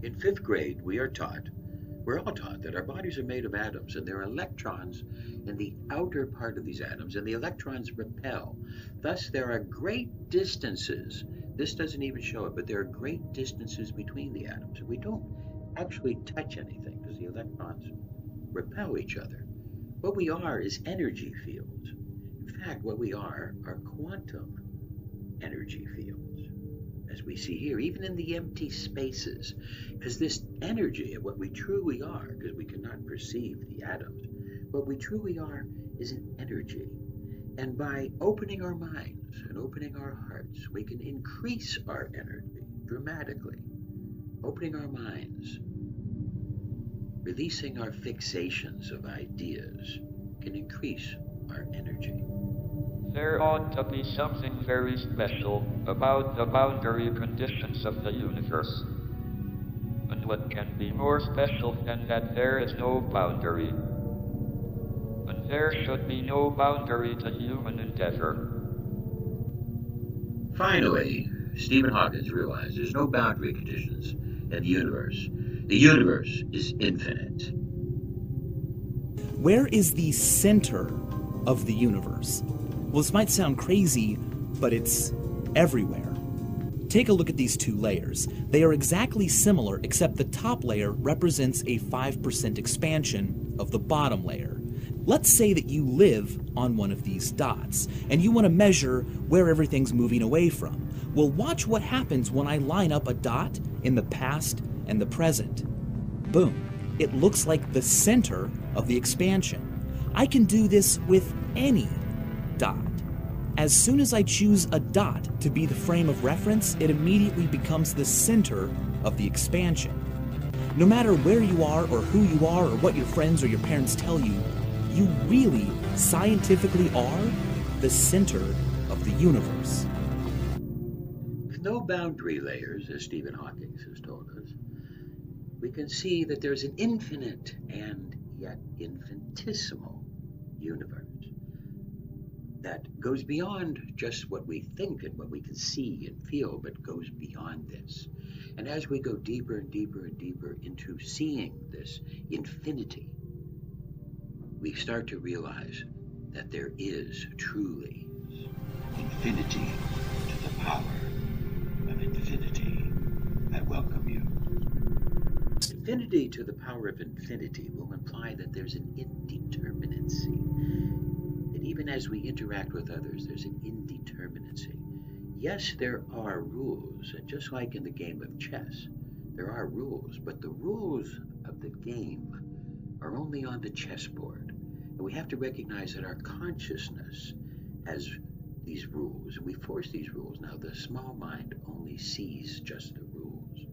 In fifth grade, we're all taught that our bodies are made of atoms and there are electrons in the outer part of these atoms, and the electrons repel. Thus, there are great distances. This doesn't even show it, but there are great distances between the atoms. We don't actually touch anything because the electrons repel each other. What we are is energy fields. In fact, what we are quantum energy fields, as we see here, even in the empty spaces, because this energy of what we truly are, because we cannot perceive the atoms, what we truly are is an energy. And by opening our minds and opening our hearts, we can increase our energy dramatically. Opening our minds, releasing our fixations of ideas, can increase our energy. There ought to be something very special about the boundary conditions of the universe. And what can be more special than that there is no boundary? And there should be no boundary to human endeavor. Finally, Stephen Hawking realized there's no boundary conditions in the universe. The universe is infinite. Where is the center of the universe? Well, this might sound crazy, but it's everywhere. Take a look at these two layers. They are exactly similar, except the top layer represents a 5% expansion of the bottom layer. Let's say that you live on one of these dots, and you want to measure where everything's moving away from. Well, watch what happens when I line up a dot in the past and the present. Boom. It looks like the center of the expansion. I can do this with any dot. As soon as I choose a dot to be the frame of reference, it immediately becomes the center of the expansion. No matter where you are or who you are or what your friends or your parents tell you, you really scientifically are the center of the universe. With no boundary layers, as Stephen Hawking has told us, we can see that there's an infinite and yet infinitesimal universe that goes beyond just what we think and what we can see and feel, but goes beyond this. And as we go deeper and deeper and deeper into seeing this infinity, we start to realize that there is truly infinity to the power of infinity. I welcome you. Infinity to the power of infinity will imply that there's an indeterminacy. That even as we interact with others, there's an indeterminacy. Yes, there are rules, and just like in the game of chess, there are rules, but the rules of the game are only on the chessboard. And we have to recognize that our consciousness has these rules, and we force these rules. Now, the small mind only sees just the rules.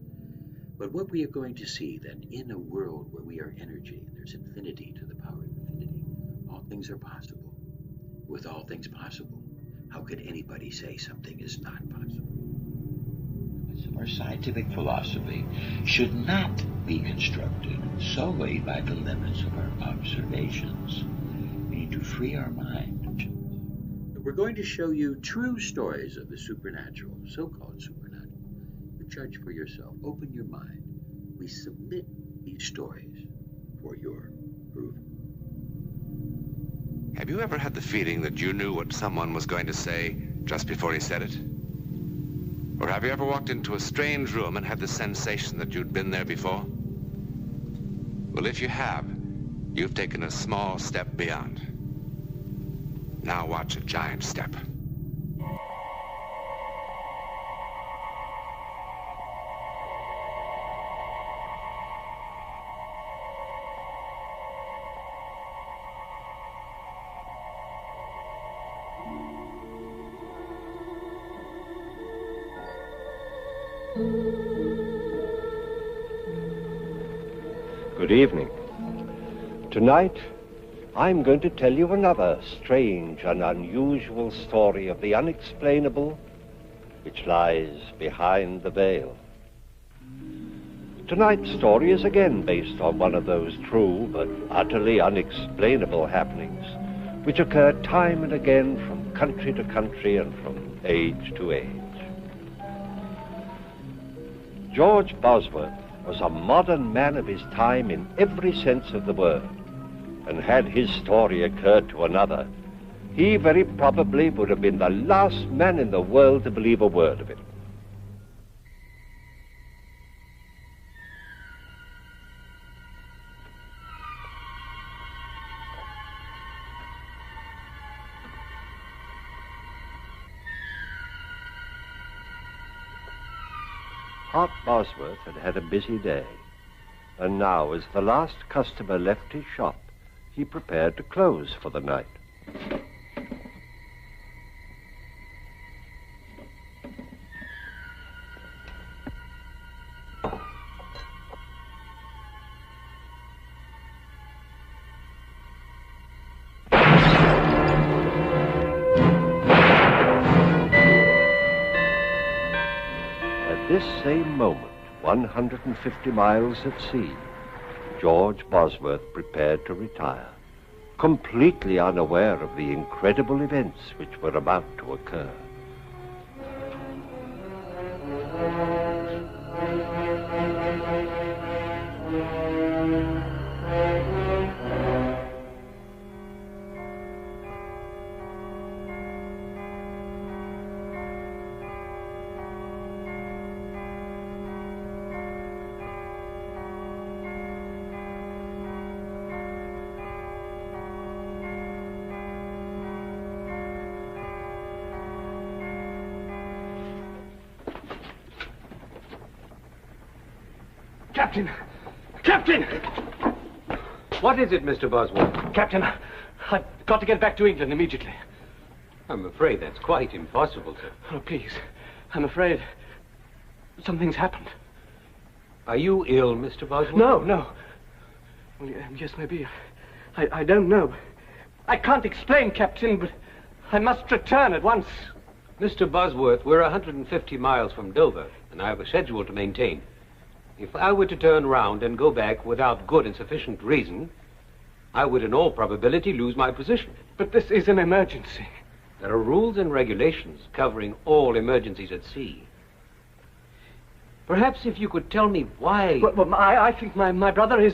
But what we are going to see then, in a world where we are energy, and there's infinity to the power of infinity, all things are possible. With all things possible, how could anybody say something is not possible? Our scientific philosophy should not be constructed solely by the limits of our observations. We need to free our mind. We're going to show you true stories of the supernatural, so-called supernatural. You judge for yourself. Open your mind. We submit these stories for your approval. Have you ever had the feeling that you knew what someone was going to say just before he said it? Or have you ever walked into a strange room and had the sensation that you'd been there before? Well, if you have, you've taken a small step beyond. Now watch a giant step. Good evening. Tonight, I'm going to tell you another strange and unusual story of the unexplainable which lies behind the veil. Tonight's story is again based on one of those true but utterly unexplainable happenings which occur time and again from country to country and from age to age. George Bosworth was a modern man of his time in every sense of the word. And had his story occurred to another, he very probably would have been the last man in the world to believe a word of it. Hart Bosworth had had a busy day, and now, as the last customer left his shop, he prepared to close for the night. At this same moment, 150 miles at sea, George Bosworth prepared to retire, completely unaware of the incredible events which were about to occur. Captain! Captain! What is it, Mr. Bosworth? Captain, I've got to get back to England immediately. I'm afraid that's quite impossible, sir. Oh, please. I'm afraid something's happened. Are you ill, Mr. Bosworth? No. Well, yes, maybe. I don't know. I can't explain, Captain, but I must return at once. Mr. Bosworth, we're 150 miles from Dover, and I have a schedule to maintain. If I were to turn round and go back without good and sufficient reason, I would in all probability lose my position. But this is an emergency. There are rules and regulations covering all emergencies at sea. Perhaps if you could tell me why... Well, I think my brother is...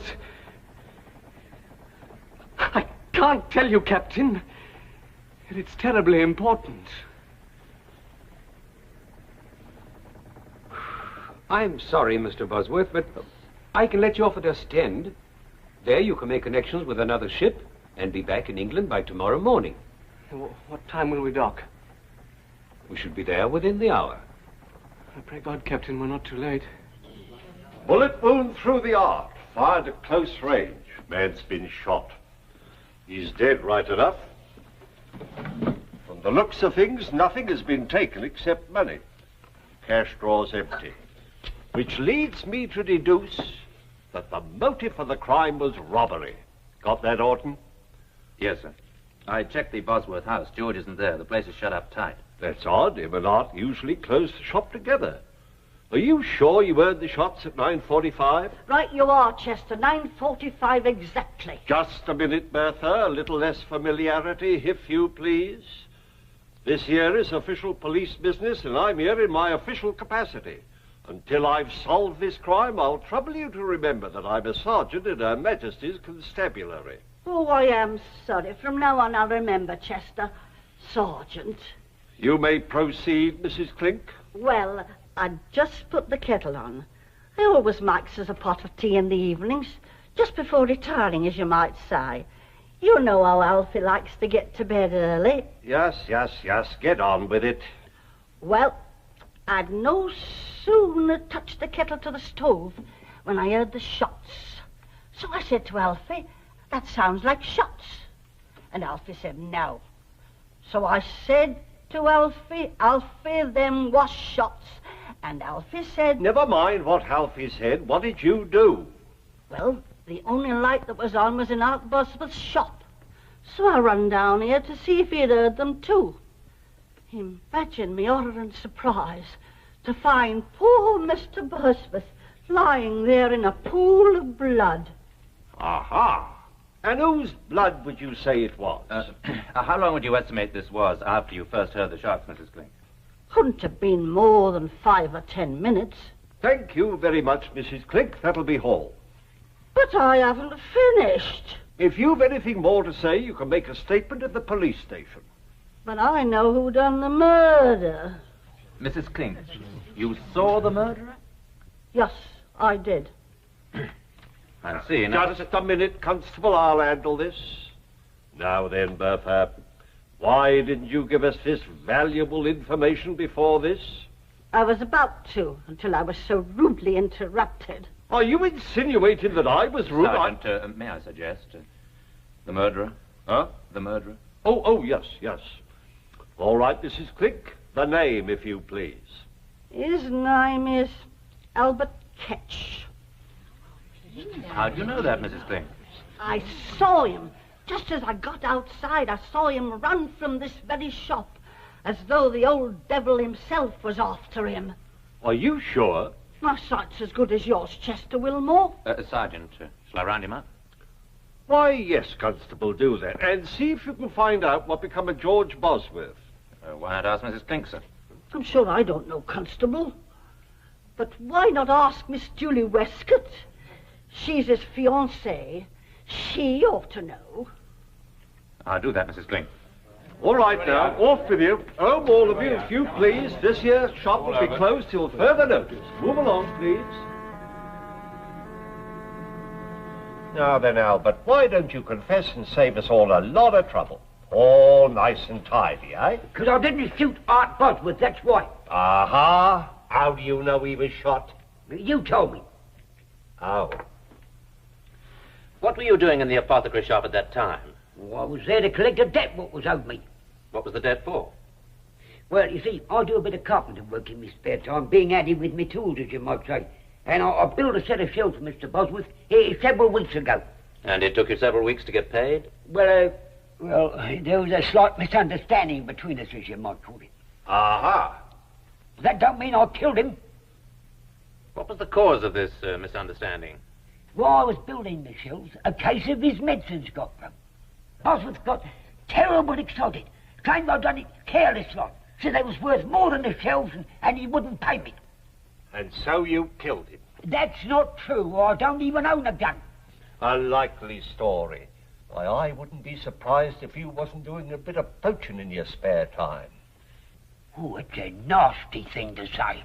I can't tell you, Captain. It's terribly important. I'm sorry, Mr. Bosworth, but I can let you off at Ostend. There you can make connections with another ship and be back in England by tomorrow morning. What time will we dock? We should be there within the hour. I pray God, Captain, we're not too late. Bullet wound through the arc, fired at close range. Man's been shot. He's dead right enough. From the looks of things, nothing has been taken except money. Cash drawers empty. Which leads me to deduce that the motive for the crime was robbery. Got that, Orton? Yes, sir. I checked the Bosworth house. George isn't there. The place is shut up tight. That's odd. Him and Art usually close the shop together. Are you sure you heard the shots at 9:45? Right you are, Chester. 9:45 exactly. Just a minute, Bertha. A little less familiarity, if you please. This here is official police business, and I'm here in my official capacity. Until I've solved this crime, I'll trouble you to remember that I'm a sergeant in Her Majesty's Constabulary. Oh, I am sorry. From now on, I'll remember, Chester. Sergeant. You may proceed, Mrs. Clink. Well, I just put the kettle on. I always makes us a pot of tea in the evenings, just before retiring, as you might say. You know how Alfie likes to get to bed early. Yes. Get on with it. Well, I'd no sooner touched the kettle to the stove when I heard the shots. So I said to Alfie, that sounds like shots. And Alfie said, no. So I said to Alfie, them was shots. And Alfie said... Never mind what Alfie said. What did you do? Well, the only light that was on was in Art Bosworth's shop. So I run down here to see if he'd heard them too. Imagine me horror and surprise to find poor Mr. Bosworth lying there in a pool of blood. Aha! And whose blood would you say it was? How long would you estimate this was after you first heard the shots, Mrs. Clink? Couldn't have been more than 5 or 10 minutes. Thank you very much, Mrs. Clink. That'll be all. But I haven't finished. If you've anything more to say, you can make a statement at the police station. But I know who done the murder. Mrs. Clink, you saw the murderer? Yes, I did. I see. Now, Just a minute, Constable. I'll handle this. Now then, Bertha, why didn't you give us this valuable information before this? I was about to, until I was so rudely interrupted. Are you insinuating that I was rude? Sergeant, may I suggest the murderer? Huh? The murderer? Oh, yes. All right, Mrs. Clink. The name, if you please. His name is Albert Ketch. How do you know that, Mrs. Clink? I saw him. Just as I got outside, I saw him run from this very shop, as though the old devil himself was after him. Are you sure? My sight's as good as yours, Chester Wilmore. Sergeant, shall I round him up? Why, yes, Constable, do that. And see if you can find out what become of George Bosworth. Why not ask Mrs. Clink, sir? I'm sure I don't know, Constable. But why not ask Miss Julie Westcott? She's his fiancée. She ought to know. I'll do that, Mrs. Clink. All right, now, off with you. Home, all of you, if you please. This here shop will be closed till further notice. Move along, please. Now then, Albert, why don't you confess and save us all a lot of trouble? All nice and tidy, eh? Because I didn't shoot Art Bosworth, that's why. Aha! How do you know he was shot? You told me. Oh. What were you doing in the apothecary shop at that time? Well, I was there to collect a debt what was owed me. What was the debt for? Well, you see, I do a bit of carpenter work in my spare time, being handy with my tools, as you might say. And I built a set of shelves for Mr. Bosworth several weeks ago. And it took you several weeks to get paid? Well, there was a slight misunderstanding between us, as you might call it. Aha! That don't mean I killed him. What was the cause of this misunderstanding? While I was building the shelves, a case of his medicines got broke. Bosworth got terrible excited. Claimed I'd done it careless like. Said they was worth more than the shelves and he wouldn't pay me. And so you killed him? That's not true. I don't even own a gun. A likely story. Why, I wouldn't be surprised if you wasn't doing a bit of poaching in your spare time. Oh, it's a nasty thing to say.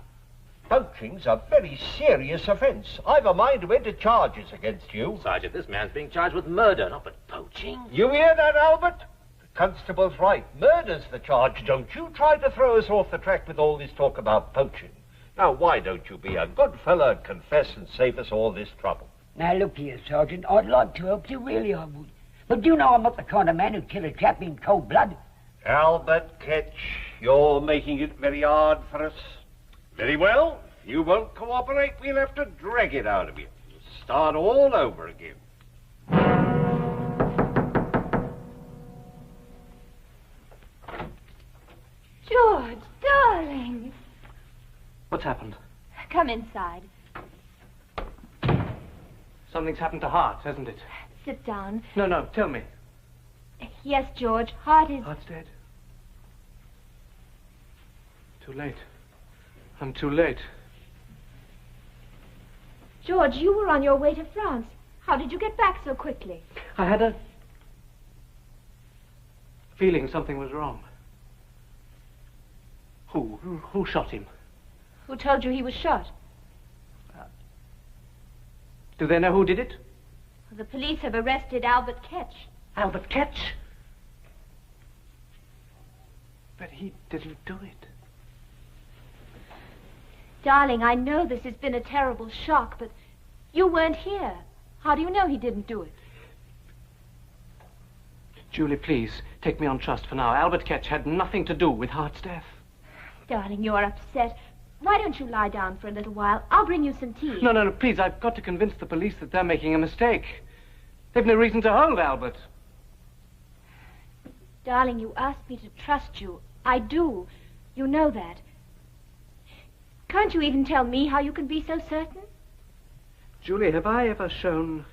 Poaching's a very serious offence. I've a mind to enter charges against you. Sergeant, this man's being charged with murder, not with poaching. You hear that, Albert? The constable's right. Murder's the charge. Don't you try to throw us off the track with all this talk about poaching. Now, why don't you be a good fellow and confess and save us all this trouble? Now, look here, Sergeant. I'd like to help you, really I would. But do you know I'm not the kind of man who'd kill a chap in cold blood? Albert Ketch, you're making it very hard for us. Very well. If you won't cooperate, we'll have to drag it out of you. Start all over again. George, darling. What's happened? Come inside. Something's happened to Hart, hasn't it? Sit down. No, tell me. Yes, George, Hart is... Hart's dead. Too late. I'm too late. George, you were on your way to France. How did you get back so quickly? I had a feeling something was wrong. Who shot him? Who told you he was shot? Do they know who did it? The police have arrested Albert Ketch. Albert Ketch? But he didn't do it. Darling, I know this has been a terrible shock, but you weren't here. How do you know he didn't do it? Julie, please, take me on trust for now. Albert Ketch had nothing to do with Hart's death. Darling, you're upset. Why don't you lie down for a little while? I'll bring you some tea. No, please, I've got to convince the police that they're making a mistake. They've no reason to hold Albert. Darling, you asked me to trust you. I do. You know that. Can't you even tell me how you can be so certain? Julie, have I ever shown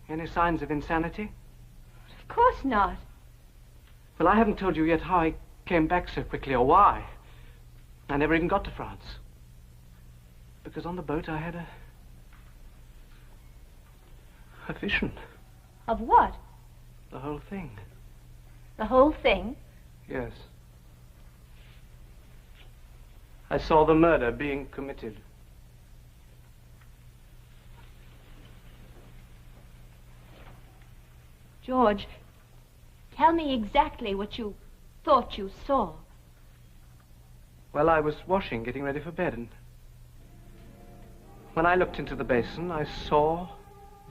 any signs of insanity? Of course not. Well, I haven't told you yet how I came back so quickly or why. I never even got to France. because on the boat I had a vision. Of what? The whole thing. The whole thing? Yes. I saw the murder being committed. George, tell me exactly what you thought you saw. Well, I was washing, getting ready for bed, and when I looked into the basin, I saw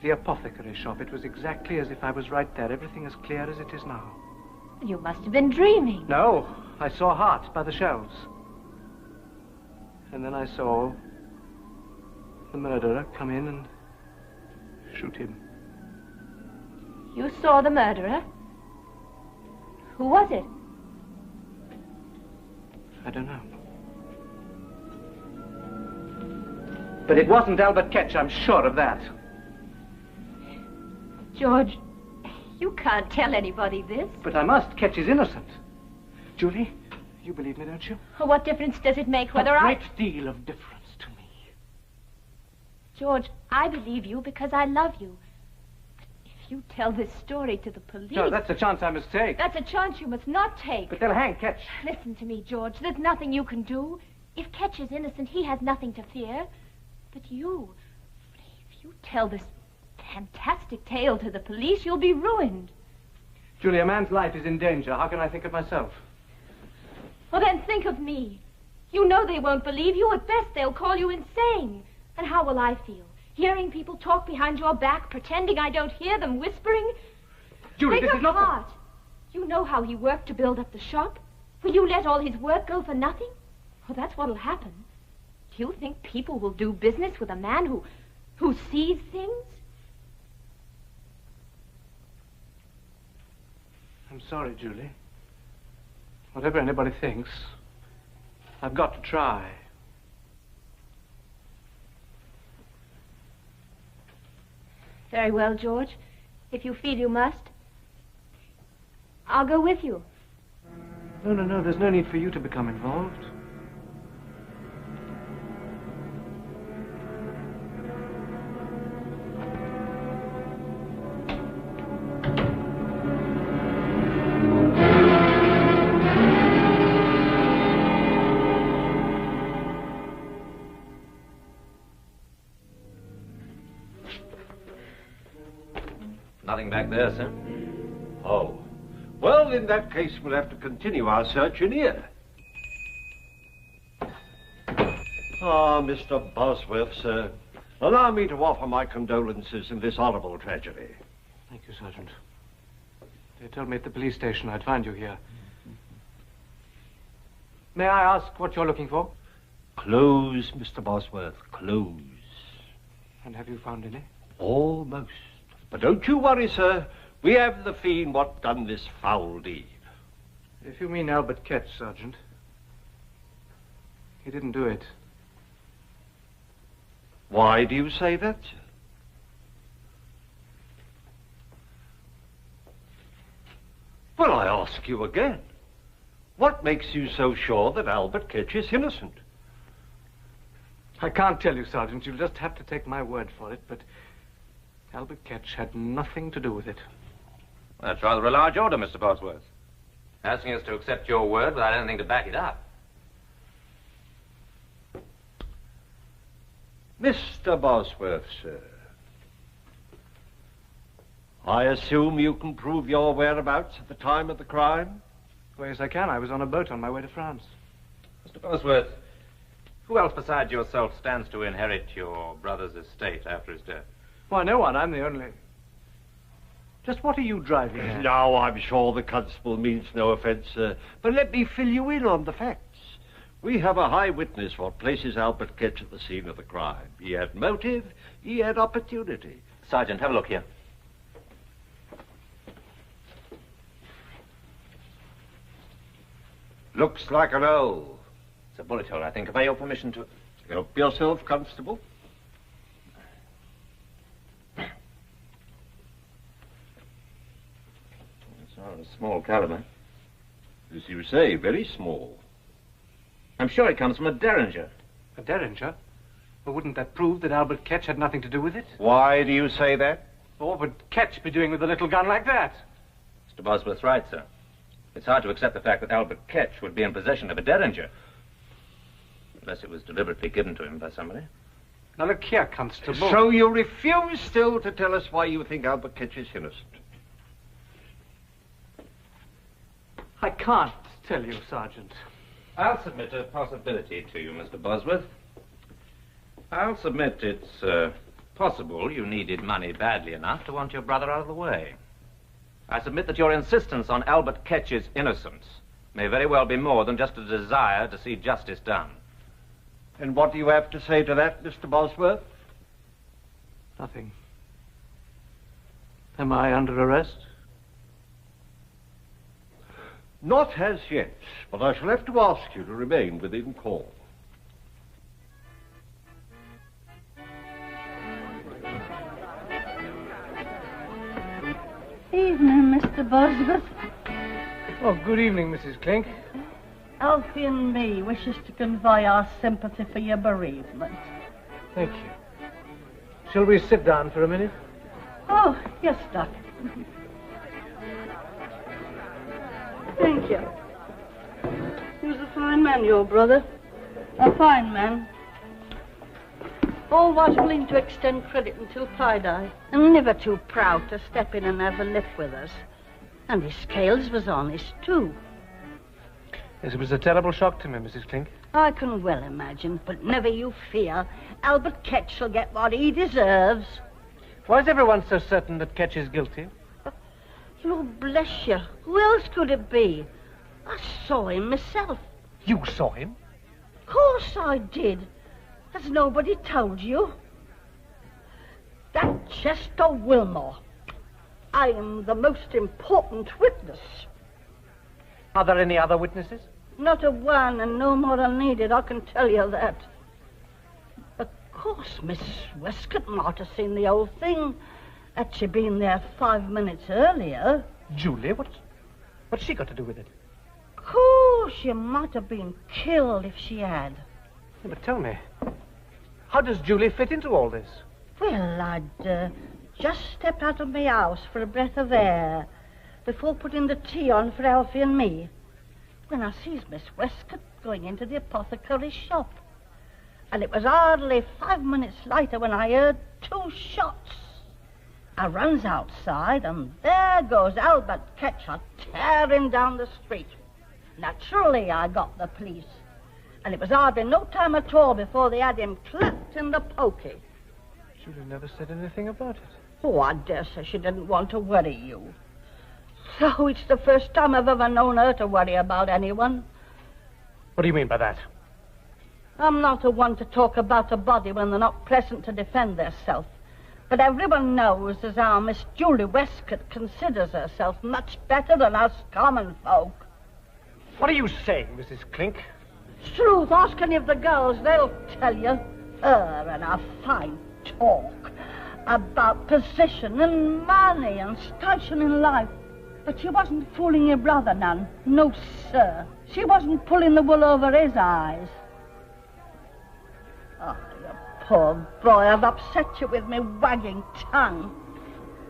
the apothecary shop. It was exactly as if I was right there, everything as clear as it is now. You must have been dreaming. No, I saw Hart by the shelves. And then I saw the murderer come in and shoot him. You saw the murderer? Who was it? I don't know. But it wasn't Albert Ketch, I'm sure of that. George, you can't tell anybody this. But I must. Ketch is innocent. Julie, you believe me, don't you? What difference does it make whether A great deal of difference to me. George, I believe you because I love you. But if you tell this story to the police... No, that's a chance I must take. That's a chance you must not take. But they'll hang Ketch. Listen to me, George. There's nothing you can do. If Ketch is innocent, he has nothing to fear. But you... If you tell this fantastic tale to the police, you'll be ruined. Julie, a man's life is in danger. How can I think of myself? Well, then think of me. You know they won't believe you. At best, they'll call you insane. And how will I feel? Hearing people talk behind your back, pretending I don't hear them, whispering? Julie, Take this is not Hart. You know how he worked to build up the shop. Will you let all his work go for nothing? Well, that's what'll happen. Do you think people will do business with a man who sees things? I'm sorry, Julie. Whatever anybody thinks, I've got to try. Very well, George. If you feel you must, I'll go with you. No. There's no need for you to become involved. Nothing back there, sir. Oh. Well, in that case, we'll have to continue our search in here. Ah, Mr. Bosworth, sir. Allow me to offer my condolences in this horrible tragedy. Thank you, Sergeant. They told me at the police station I'd find you here. May I ask what you're looking for? Clothes, Mr. Bosworth, clothes. And have you found any? Almost. But don't you worry, sir. We have the fiend what done this foul deed. If you mean Albert Ketch, Sergeant, he didn't do it. Why do you say that, sir? Well, I ask you again. What makes you so sure that Albert Ketch is innocent? I can't tell you, Sergeant. You'll just have to take my word for it, but Albert Ketch had nothing to do with it. Well, that's rather a large order, Mr. Bosworth. Asking us to accept your word without anything to back it up. Mr. Bosworth, sir. I assume you can prove your whereabouts at the time of the crime? Well, yes, I can. I was on a boat on my way to France. Mr. Bosworth, who else besides yourself stands to inherit your brother's estate after his death? Why, no one. I'm the only... Just what are you driving at? Now, I'm sure the constable means no offence, sir. But let me fill you in on the facts. We have a high witness what places Albert Ketch at the scene of the crime. He had motive, he had opportunity. Sergeant, have a look here. Looks like an O. It's a bullet hole, I think. Have I your permission to... Help yourself, Constable. It's not a small caliber. As you say, very small. I'm sure it comes from a Derringer. A Derringer? But wouldn't that prove that Albert Ketch had nothing to do with it? Why do you say that? What would Ketch be doing with a little gun like that? Mr. Bosworth's right, sir. It's hard to accept the fact that Albert Ketch would be in possession of a derringer. Unless it was deliberately given to him by somebody. Now look here, Constable. So you refuse still to tell us why you think Albert Ketch is innocent? I can't tell you, Sergeant. I'll submit a possibility to you, Mr. Bosworth. I'll submit it's possible you needed money badly enough to want your brother out of the way. I submit that your insistence on Albert Ketch's innocence may very well be more than just a desire to see justice done. And what do you have to say to that, Mr. Bosworth? Nothing. Am I under arrest? Not as yet, but I shall have to ask you to remain within call. Evening, Mr. Bosworth. Oh, good evening, Mrs. Clink. Alfie and me wishes to convey our sympathy for your bereavement. Thank you. Shall we sit down for a minute? Oh, yes, Doc. Thank you. He was a fine man, your brother. A fine man. Always willing to extend credit until tie-dye, and never too proud to step in and have a lift with us. And his scales was honest, too. Yes, it was a terrible shock to me, Mrs. Clink. I can well imagine, but never you fear. Albert Ketch shall get what he deserves. Why is everyone so certain that Ketch is guilty? Oh, bless you. Who else could it be? I saw him myself. You saw him? Of course I did. Has nobody told you? That Chester Wilmore. I am the most important witness. Are there any other witnesses? Not a one, and no more are needed, I can tell you that. Of course, Miss Westcott might have seen the whole thing. Had she been there 5 minutes earlier. Julie? What's she got to do with it? Of course, she might have been killed if she had. Yeah, but tell me, how does Julie fit into all this? Well, I'd just stepped out of my house for a breath of air before putting the tea on for Alfie and me, when I sees Miss Westcott going into the apothecary's shop. And it was hardly 5 minutes later when I heard 2 shots. I runs outside, and there goes Albert Ketch tearing down the street. Naturally, I got the police. And it was hardly no time at all before they had him clapped in the pokey. Julie never said anything about it. Oh, I dare say she didn't want to worry you. So it's the first time I've ever known her to worry about anyone. What do you mean by that? I'm not the one to talk about a body when they're not present to defend theirself. But everyone knows as how Miss Julie Westcott considers herself much better than us common folk. What are you saying, Mrs. Clink? It's truth. Ask any of the girls. They'll tell you. Her and her fine talk about position and money and station in life. But she wasn't fooling your brother none. No, sir. She wasn't pulling the wool over his eyes. Oh, you poor boy. I've upset you with me wagging tongue.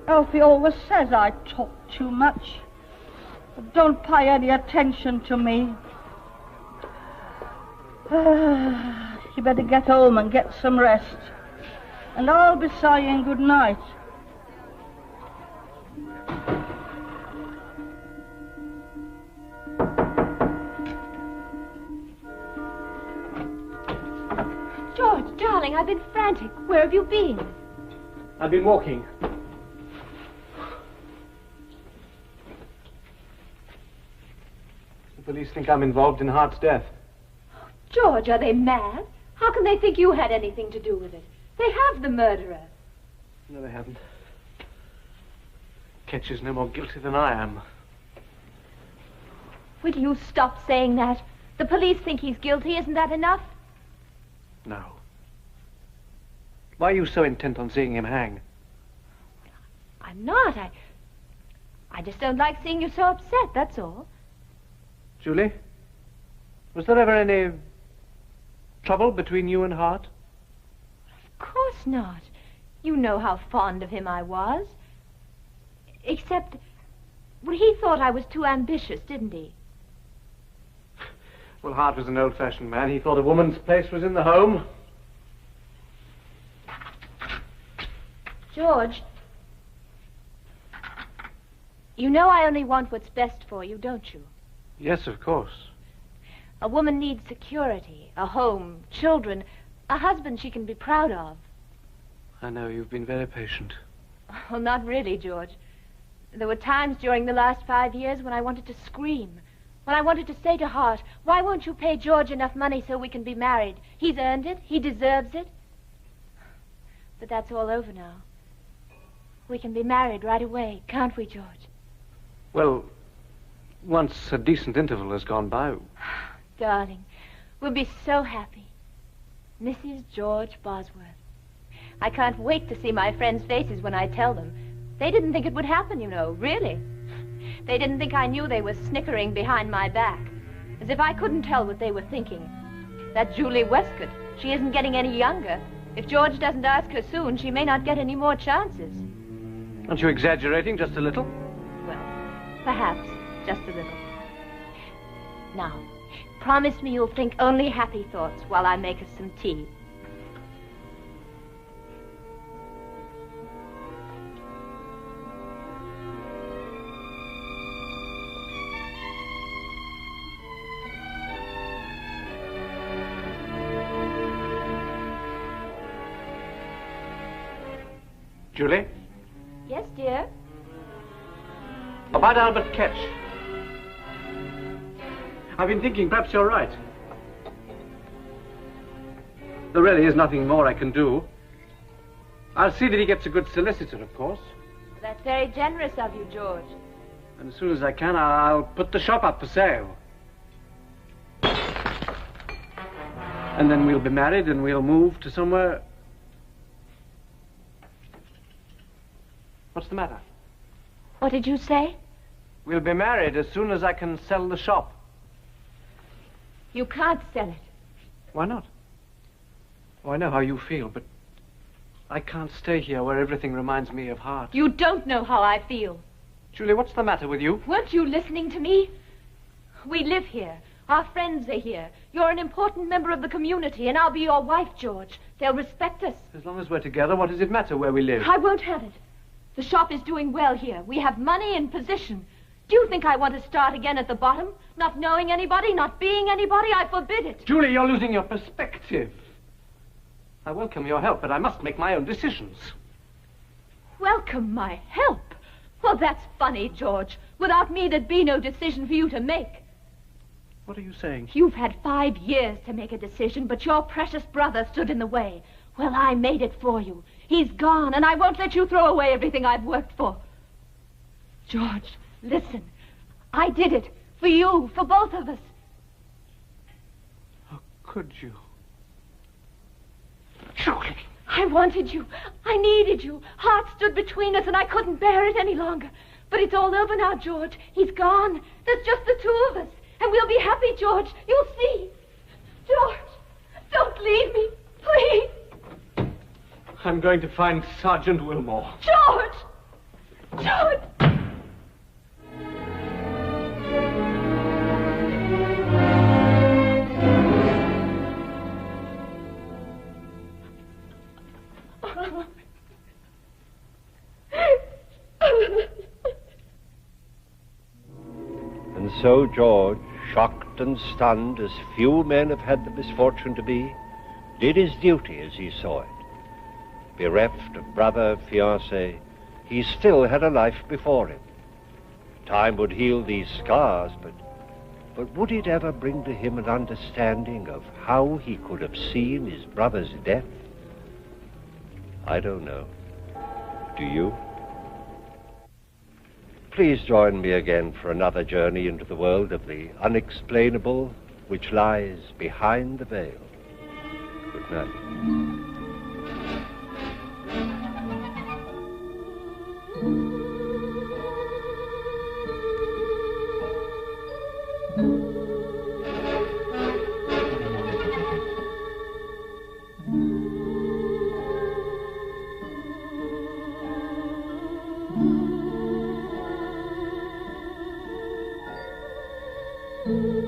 Alfie always says I talk too much. But don't pay any attention to me. You better get home and get some rest. And I'll be saying good night. George, darling, I've been frantic. Where have you been? I've been walking. The police think I'm involved in Hart's death. George, are they mad? How can they think you had anything to do with it? They have the murderer. No, they haven't. Ketch is no more guilty than I am. Will you stop saying that? The police think he's guilty. Isn't that enough? No. Why are you so intent on seeing him hang? I'm not. I just don't like seeing you so upset, that's all. Julie, was there ever any trouble between you and Hart? not. You know how fond of him I was. Except, well, he thought I was too ambitious, didn't he? Well, Hart was an old-fashioned man. He thought a woman's place was in the home. George, you know I only want what's best for you, don't you? Yes, of course. A woman needs security, a home, children, a husband she can be proud of. I know, you've been very patient. Well, not really, George. There were times during the last 5 years when I wanted to scream. When I wanted to say to Hart, why won't you pay George enough money so we can be married? He's earned it. He deserves it. But that's all over now. We can be married right away, can't we, George? Well, once a decent interval has gone by. Darling, we'll be so happy. Mrs. George Bosworth. I can't wait to see my friends' faces when I tell them. They didn't think it would happen, you know, really. They didn't think I knew they were snickering behind my back. As if I couldn't tell what they were thinking. That Julie Westcott, she isn't getting any younger. If George doesn't ask her soon, she may not get any more chances. Aren't you exaggerating just a little? Well, perhaps, just a little. Now, promise me you'll think only happy thoughts while I make us some tea. Julie? Yes, dear? About Albert Ketch. I've been thinking perhaps you're right. There really is nothing more I can do. I'll see that he gets a good solicitor, of course. That's very generous of you, George. And as soon as I can, I'll put the shop up for sale. And then we'll be married and we'll move to somewhere... What's the matter? What did you say? We'll be married as soon as I can sell the shop. You can't sell it. Why not? Oh, I know how you feel, but I can't stay here where everything reminds me of Hart. You don't know how I feel. Julie, what's the matter with you? Weren't you listening to me? We live here. Our friends are here. You're an important member of the community, and I'll be your wife, George. They'll respect us. As long as we're together, what does it matter where we live? I won't have it. The shop is doing well here. We have money and position. Do you think I want to start again at the bottom? Not knowing anybody, not being anybody? I forbid it. Julie, you're losing your perspective. I welcome your help, but I must make my own decisions. Welcome my help? Well, that's funny, George. Without me, there'd be no decision for you to make. What are you saying? You've had 5 years to make a decision, but your precious brother stood in the way. Well, I made it for you. He's gone, and I won't let you throw away everything I've worked for. George, listen. I did it. For you, for both of us. How could you? Julie! I wanted you. I needed you. Hart stood between us, and I couldn't bear it any longer. But it's all over now, George. He's gone. There's just the two of us. And we'll be happy, George. You'll see. George, don't leave me. Please. I'm going to find Sergeant Wilmore. George! George! And so George, shocked and stunned as few men have had the misfortune to be, did his duty as he saw it. Bereft of brother, fiancé, he still had a life before him. Time would heal these scars, but would it ever bring to him an understanding of how he could have seen his brother's death? I don't know. Do you? Please join me again for another journey into the world of the unexplainable which lies behind the veil. Good night. Thank you.